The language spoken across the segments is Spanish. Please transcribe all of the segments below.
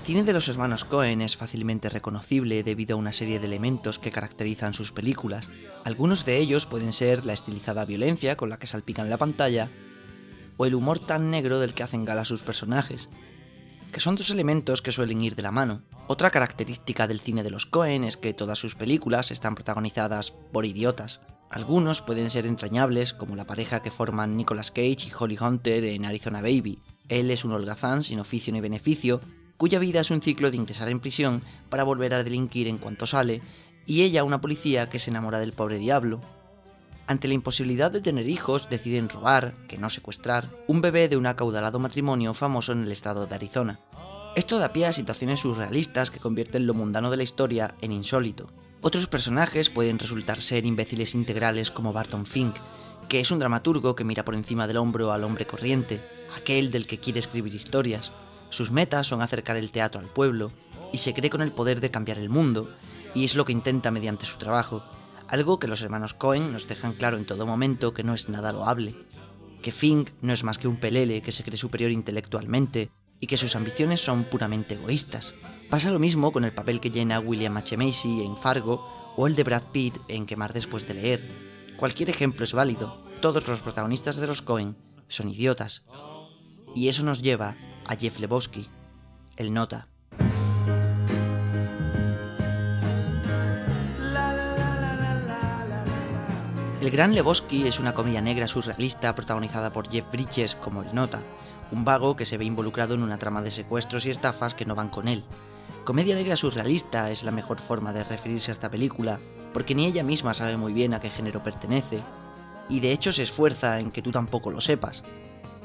cine de los hermanos Coen es fácilmente reconocible debido a una serie de elementos que caracterizan sus películas. Algunos de ellos pueden ser la estilizada violencia con la que salpican la pantalla, o el humor tan negro del que hacen gala sus personajes, que son dos elementos que suelen ir de la mano. Otra característica del cine de los Coen es que todas sus películas están protagonizadas por idiotas. Algunos pueden ser entrañables, como la pareja que forman Nicolas Cage y Holly Hunter en Arizona Baby. Él es un holgazán sin oficio ni beneficio, cuya vida es un ciclo de ingresar en prisión para volver a delinquir en cuanto sale, y ella una policía que se enamora del pobre diablo. Ante la imposibilidad de tener hijos, deciden robar, que no secuestrar, un bebé de un acaudalado matrimonio famoso en el estado de Arizona. Esto da pie a situaciones surrealistas que convierten lo mundano de la historia en insólito. Otros personajes pueden resultar ser imbéciles integrales como Barton Fink, que es un dramaturgo que mira por encima del hombro al hombre corriente, aquel del que quiere escribir historias. Sus metas son acercar el teatro al pueblo, y se cree con el poder de cambiar el mundo, y es lo que intenta mediante su trabajo, algo que los hermanos Coen nos dejan claro en todo momento que no es nada loable, que Fink no es más que un pelele que se cree superior intelectualmente, y que sus ambiciones son puramente egoístas. Pasa lo mismo con el papel que llena William H. Macy en Fargo, o el de Brad Pitt en Quemar después de leer. Cualquier ejemplo es válido, todos los protagonistas de los Coen son idiotas. Y eso nos lleva a Jeff Lebowski, el Nota. El Gran Lebowski es una comedia negra surrealista protagonizada por Jeff Bridges como el Nota, un vago que se ve involucrado en una trama de secuestros y estafas que no van con él. Comedia negra surrealista es la mejor forma de referirse a esta película, porque ni ella misma sabe muy bien a qué género pertenece, y de hecho se esfuerza en que tú tampoco lo sepas.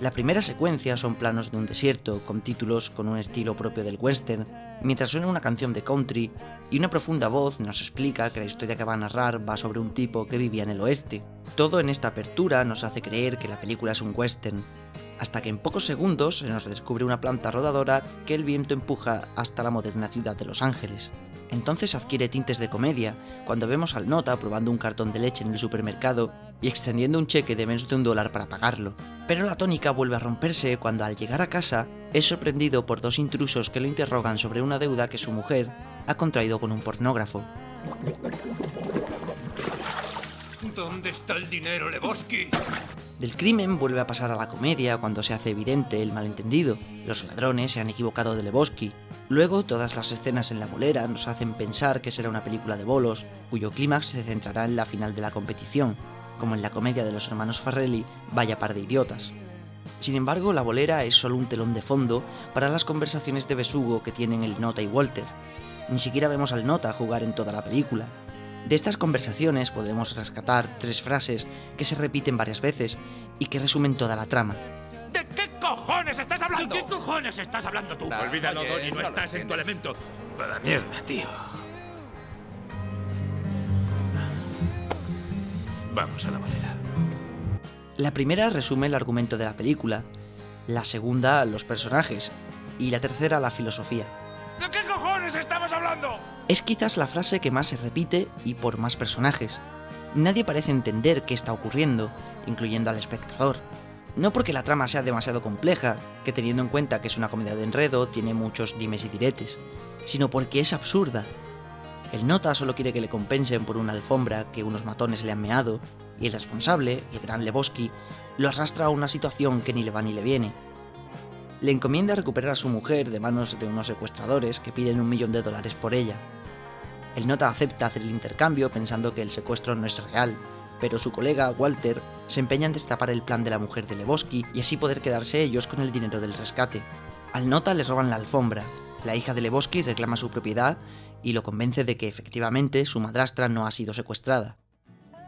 La primera secuencia son planos de un desierto, con títulos con un estilo propio del western, mientras suena una canción de country, y una profunda voz nos explica que la historia que va a narrar va sobre un tipo que vivía en el oeste. Todo en esta apertura nos hace creer que la película es un western, hasta que en pocos segundos se nos descubre una planta rodadora que el viento empuja hasta la moderna ciudad de Los Ángeles. Entonces adquiere tintes de comedia cuando vemos al Nota probando un cartón de leche en el supermercado y extendiendo un cheque de menos de $1 para pagarlo. Pero la tónica vuelve a romperse cuando al llegar a casa es sorprendido por dos intrusos que lo interrogan sobre una deuda que su mujer ha contraído con un pornógrafo. ¿Dónde está el dinero, Lebowski? Del crimen vuelve a pasar a la comedia cuando se hace evidente el malentendido. Los ladrones se han equivocado de Lebowski. Luego, todas las escenas en la bolera nos hacen pensar que será una película de bolos, cuyo clímax se centrará en la final de la competición, como en la comedia de los hermanos Farrelly, Vaya par de idiotas. Sin embargo, la bolera es solo un telón de fondo para las conversaciones de besugo que tienen el Nota y Walter. Ni siquiera vemos al Nota jugar en toda la película. De estas conversaciones podemos rescatar 3 frases que se repiten varias veces y que resumen toda la trama. ¿De qué cojones estás hablando? ¿De qué cojones estás hablando tú? Olvídalo, Donnie, no estás en tu elemento. Para mierda, tío. Vamos a la bolera. La primera resume el argumento de la película, la segunda los personajes y la tercera la filosofía. ¿De qué cojones estamos hablando? Es quizás la frase que más se repite y por más personajes. Nadie parece entender qué está ocurriendo, incluyendo al espectador. No porque la trama sea demasiado compleja, que teniendo en cuenta que es una comedia de enredo tiene muchos dimes y diretes, sino porque es absurda. El Nota solo quiere que le compensen por una alfombra que unos matones le han meado, y el responsable, el gran Lebowski, lo arrastra a una situación que ni le va ni le viene. Le encomienda recuperar a su mujer de manos de unos secuestradores que piden $1 millón por ella. El Nota acepta hacer el intercambio pensando que el secuestro no es real, pero su colega, Walter, se empeña en destapar el plan de la mujer de Lebowski y así poder quedarse ellos con el dinero del rescate. Al Nota le roban la alfombra, la hija de Lebowski reclama su propiedad y lo convence de que efectivamente su madrastra no ha sido secuestrada.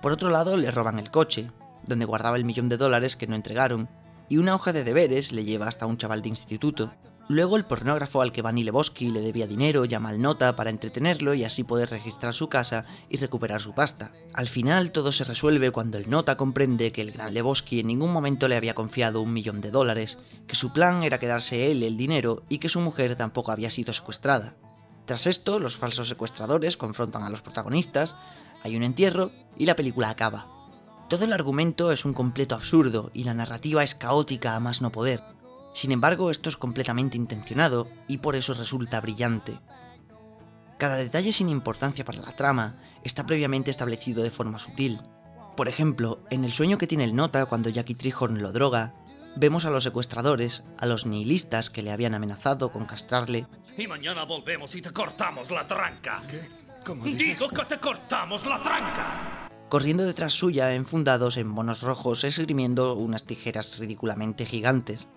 Por otro lado, le roban el coche, donde guardaba el $1 millón que no entregaron, y una hoja de deberes le lleva hasta un chaval de instituto. Luego el pornógrafo al que Vanni Lebowski le debía dinero llama al Nota para entretenerlo y así poder registrar su casa y recuperar su pasta. Al final todo se resuelve cuando el Nota comprende que el gran Lebowski en ningún momento le había confiado $1 millón, que su plan era quedarse él el dinero y que su mujer tampoco había sido secuestrada. Tras esto, los falsos secuestradores confrontan a los protagonistas, hay un entierro y la película acaba. Todo el argumento es un completo absurdo y la narrativa es caótica a más no poder. Sin embargo, esto es completamente intencionado y por eso resulta brillante. Cada detalle sin importancia para la trama está previamente establecido de forma sutil. Por ejemplo, en el sueño que tiene el nota cuando Jackie Treehorn lo droga, vemos a los secuestradores, a los nihilistas que le habían amenazado con castrarle. Y mañana volvemos y te cortamos la tranca. ¿Qué? ¿Cómo dices? ¡Digo que te cortamos la tranca! Corriendo detrás suya enfundados en monos rojos esgrimiendo unas tijeras ridículamente gigantes.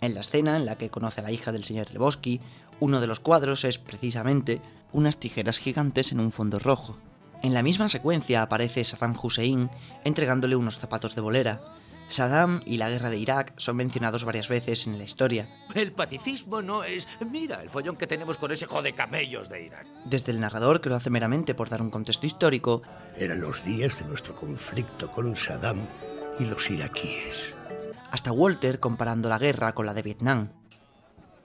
En la escena en la que conoce a la hija del señor Lebowski, uno de los cuadros es precisamente unas tijeras gigantes en un fondo rojo. En la misma secuencia aparece Saddam Hussein entregándole unos zapatos de bolera. Saddam y la guerra de Irak son mencionados varias veces en la historia. El pacifismo no es... Mira el follón que tenemos con ese jodecamellos de Irak. Desde el narrador, que lo hace meramente por dar un contexto histórico, Eran los días de nuestro conflicto con Saddam y los iraquíes. hasta Walter comparando la guerra con la de Vietnam.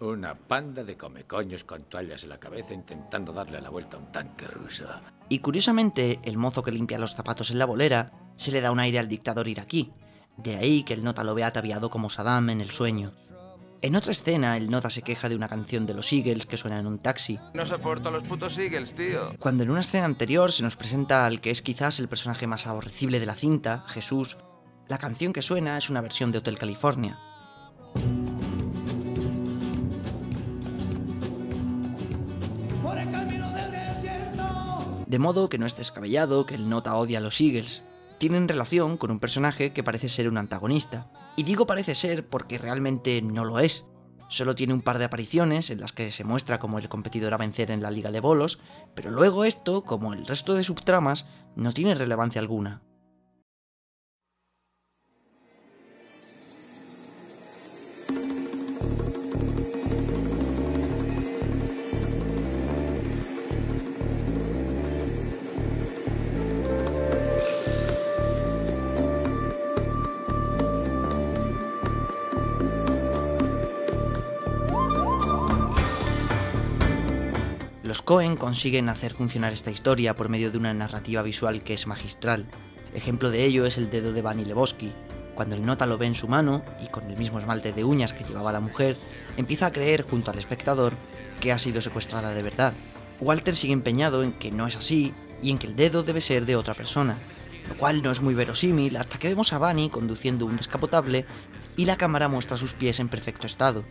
Una panda de comecoños con toallas en la cabeza intentando darle la vuelta a un tanque ruso. Y curiosamente, el mozo que limpia los zapatos en la bolera se le da un aire al dictador iraquí. De ahí que el nota lo vea ataviado como Saddam en el sueño. En otra escena, el nota se queja de una canción de los Eagles que suena en un taxi, No soporto a los putos Eagles, tío. cuando en una escena anterior se nos presenta al que es quizás el personaje más aborrecible de la cinta, Jesús. La canción que suena es una versión de Hotel California. De modo que no es descabellado que el nota odia a los Eagles. Tienen relación con un personaje que parece ser un antagonista. Y digo parece ser porque realmente no lo es. Solo tiene un par de apariciones en las que se muestra como el competidor a vencer en la Liga de Bolos, pero luego esto, como el resto de subtramas, no tiene relevancia alguna. Los Coen consiguen hacer funcionar esta historia por medio de una narrativa visual que es magistral. Ejemplo de ello es el dedo de Bunny Lebowski. Cuando el nota lo ve en su mano, y con el mismo esmalte de uñas que llevaba la mujer, empieza a creer junto al espectador que ha sido secuestrada de verdad. Walter sigue empeñado en que no es así y en que el dedo debe ser de otra persona, lo cual no es muy verosímil hasta que vemos a Bunny conduciendo un descapotable y la cámara muestra sus pies en perfecto estado.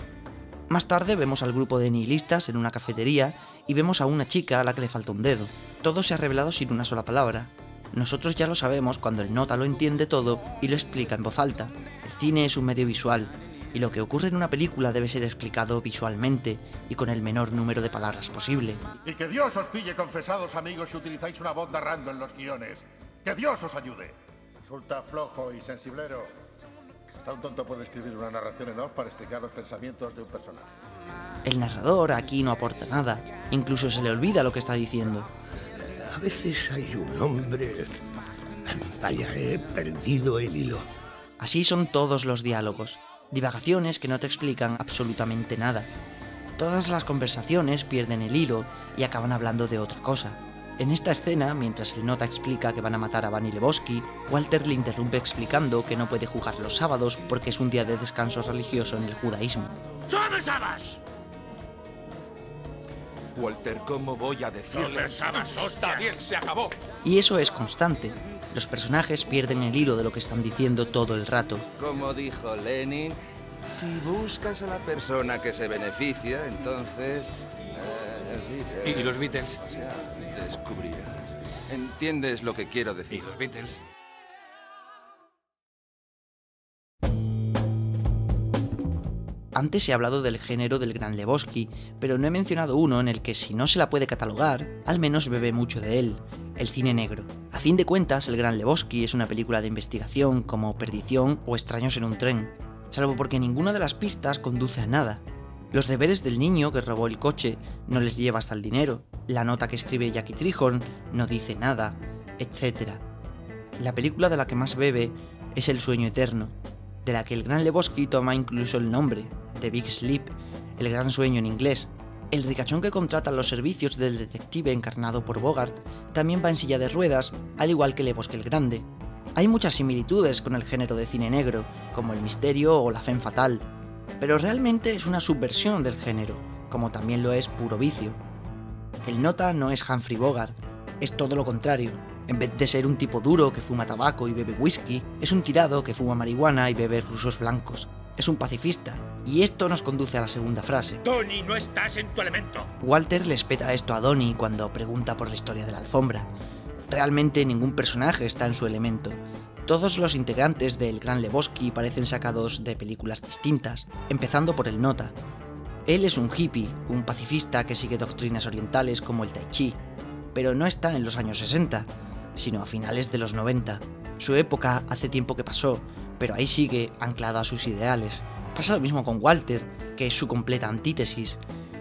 Más tarde vemos al grupo de nihilistas en una cafetería y vemos a una chica a la que le falta un dedo. Todo se ha revelado sin una sola palabra. Nosotros ya lo sabemos cuando el nota lo entiende todo y lo explica en voz alta. El cine es un medio visual, y lo que ocurre en una película debe ser explicado visualmente y con el menor número de palabras posible. Y que Dios os pille confesados, amigos, si utilizáis una voz narrando en los guiones. ¡Que Dios os ayude! Resulta flojo y sensiblero. Hasta un tonto puede escribir una narración en off para explicar los pensamientos de un personaje. El narrador aquí no aporta nada, incluso se le olvida lo que está diciendo. A veces hay un hombre... Vaya, he perdido el hilo. Así son todos los diálogos, divagaciones que no te explican absolutamente nada. Todas las conversaciones pierden el hilo y acaban hablando de otra cosa. En esta escena, mientras el nota explica que van a matar a Bunny Lebowski, Walter le interrumpe explicando que no puede jugar los sábados porque es un día de descanso religioso en el judaísmo. ¡Sobre Sabas! Walter, ¿cómo voy a decirle? ¡Sobre Sabas, Está hostias! bien, se acabó. Y eso es constante. Los personajes pierden el hilo de lo que están diciendo todo el rato. Como dijo Lenin, si buscas a la persona que se beneficia, entonces... en fin, ¿Y los Beatles? O sea, descubrirás. ¿Entiendes lo que quiero ¿Y decir? los Beatles? Antes he hablado del género del Gran Lebowski, pero no he mencionado uno en el que si no se la puede catalogar, al menos bebe mucho de él, el cine negro. A fin de cuentas, el Gran Lebowski es una película de investigación como Perdición o Extraños en un tren, salvo porque ninguna de las pistas conduce a nada. Los deberes del niño que robó el coche no les lleva hasta el dinero, la nota que escribe Jackie Treehorn no dice nada, etc. La película de la que más bebe es El sueño eterno, de la que el Gran Lebowski toma incluso el nombre, The Big Sleep, el gran sueño en inglés. El ricachón que contrata los servicios del detective encarnado por Bogart también va en silla de ruedas, al igual que Lebowski el Grande. Hay muchas similitudes con el género de cine negro, como el misterio o la femme fatale. pero realmente es una subversión del género, como también lo es Puro Vicio. El nota no es Humphrey Bogart, es todo lo contrario. En vez de ser un tipo duro que fuma tabaco y bebe whisky, es un tirado que fuma marihuana y bebe rusos blancos. Es un pacifista, y esto nos conduce a la segunda frase. Tony, no estás en tu elemento. Walter le espeta esto a Donnie cuando pregunta por la historia de la alfombra. Realmente ningún personaje está en su elemento. Todos los integrantes del Gran Lebowski parecen sacados de películas distintas, empezando por el nota. Él es un hippie, un pacifista que sigue doctrinas orientales como el tai chi, pero no está en los años 60, sino a finales de los 90. Su época hace tiempo que pasó, pero ahí sigue anclado a sus ideales. Pasa lo mismo con Walter, que es su completa antítesis.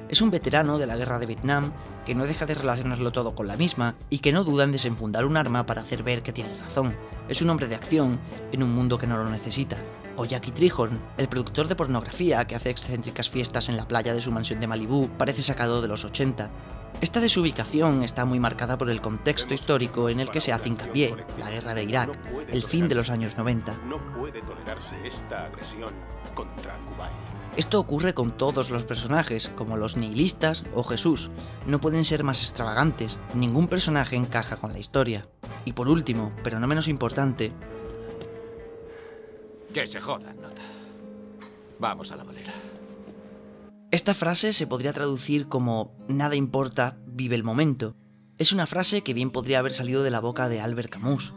Es un veterano de la guerra de Vietnam que no deja de relacionarlo todo con la misma y que no duda en desenfundar un arma para hacer ver que tiene razón. Es un hombre de acción en un mundo que no lo necesita. O Jackie Treehorn, el productor de pornografía que hace excéntricas fiestas en la playa de su mansión de Malibú, parece sacado de los 80. Esta desubicación está muy marcada por el contexto histórico en el que se hace hincapié, la guerra de Irak, el fin de los años 90. No puede tolerarse esta agresión contra Kuwait. Esto ocurre con todos los personajes, como los nihilistas o Jesús. No pueden ser más extravagantes, ningún personaje encaja con la historia. Y por último, pero no menos importante... Que se jodan, nota. Vamos a la bolera. Esta frase se podría traducir como nada importa, vive el momento. Es una frase que bien podría haber salido de la boca de Albert Camus.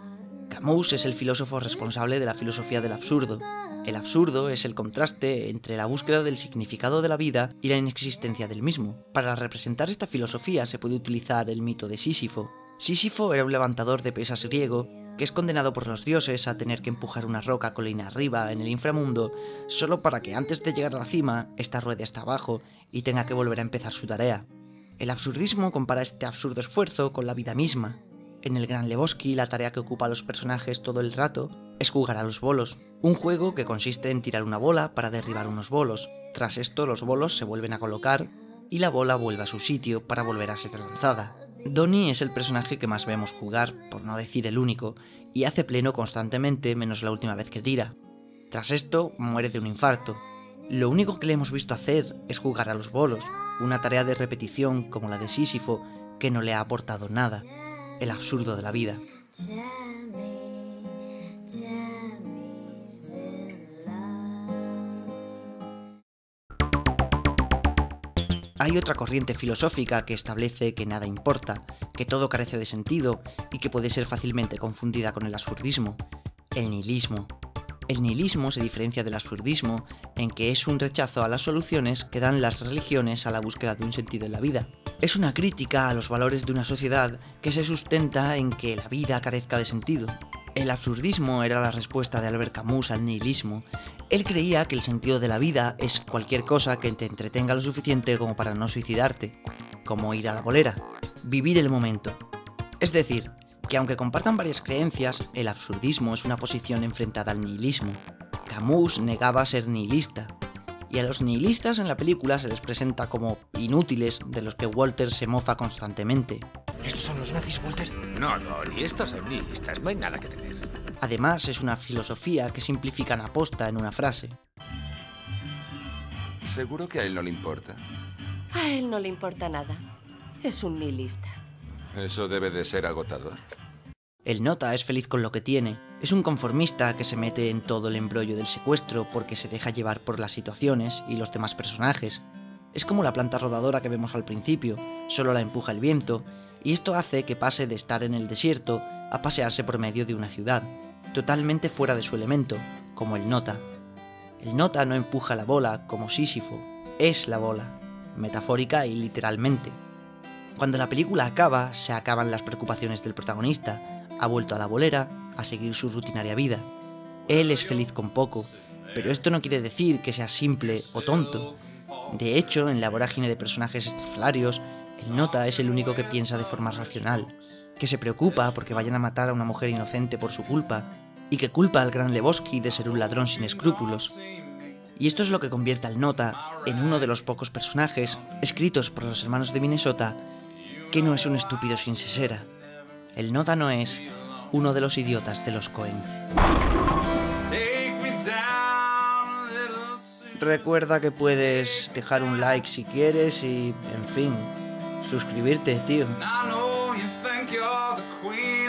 Camus es el filósofo responsable de la filosofía del absurdo. El absurdo es el contraste entre la búsqueda del significado de la vida y la inexistencia del mismo. Para representar esta filosofía se puede utilizar el mito de Sísifo. Sísifo era un levantador de pesas griego que es condenado por los dioses a tener que empujar una roca colina arriba en el inframundo solo para que antes de llegar a la cima, esta ruede hasta abajo y tenga que volver a empezar su tarea. El absurdismo compara este absurdo esfuerzo con la vida misma. En el Gran Lebowski, la tarea que ocupa a los personajes todo el rato es jugar a los bolos, un juego que consiste en tirar una bola para derribar unos bolos. Tras esto, los bolos se vuelven a colocar y la bola vuelve a su sitio para volver a ser lanzada. Donnie es el personaje que más vemos jugar, por no decir el único, y hace pleno constantemente menos la última vez que tira. Tras esto, muere de un infarto. Lo único que le hemos visto hacer es jugar a los bolos, una tarea de repetición como la de Sísifo que no le ha aportado nada, el absurdo de la vida. Hay otra corriente filosófica que establece que nada importa, que todo carece de sentido y que puede ser fácilmente confundida con el absurdismo, el nihilismo. El nihilismo se diferencia del absurdismo en que es un rechazo a las soluciones que dan las religiones a la búsqueda de un sentido en la vida. Es una crítica a los valores de una sociedad que se sustenta en que la vida carezca de sentido. El absurdismo era la respuesta de Albert Camus al nihilismo. Él creía que el sentido de la vida es cualquier cosa que te entretenga lo suficiente como para no suicidarte, como ir a la bolera, vivir el momento. Es decir, que aunque compartan varias creencias, el absurdismo es una posición enfrentada al nihilismo. Camus negaba ser nihilista, y a los nihilistas en la película se les presenta como inútiles de los que Walter se mofa constantemente. ¿Estos son los nazis, Walter? No, Dolly, estos son nihilistas, no hay nada que temer. Además, es una filosofía que simplifican aposta en una frase. ¿Seguro que a él no le importa? A él no le importa nada. Es un nihilista. Eso debe de ser agotador. El nota es feliz con lo que tiene. Es un conformista que se mete en todo el embrollo del secuestro porque se deja llevar por las situaciones y los demás personajes. Es como la planta rodadora que vemos al principio, solo la empuja el viento, y esto hace que pase de estar en el desierto a pasearse por medio de una ciudad, totalmente fuera de su elemento, como el nota. El nota no empuja la bola como Sísifo, es la bola, metafórica y literalmente. Cuando la película acaba, se acaban las preocupaciones del protagonista, ha vuelto a la bolera a seguir su rutinaria vida. Él es feliz con poco, pero esto no quiere decir que sea simple o tonto. De hecho, en la vorágine de personajes estrafalarios, el nota es el único que piensa de forma racional, que se preocupa porque vayan a matar a una mujer inocente por su culpa, y que culpa al Gran Lebowski de ser un ladrón sin escrúpulos. Y esto es lo que convierte al nota en uno de los pocos personajes, escritos por los hermanos de Minnesota, que no es un estúpido sin sesera. El nota no es uno de los idiotas de los Coen. Recuerda que puedes dejar un like si quieres y, en fin, suscribirte, tío. I know you think you're the queen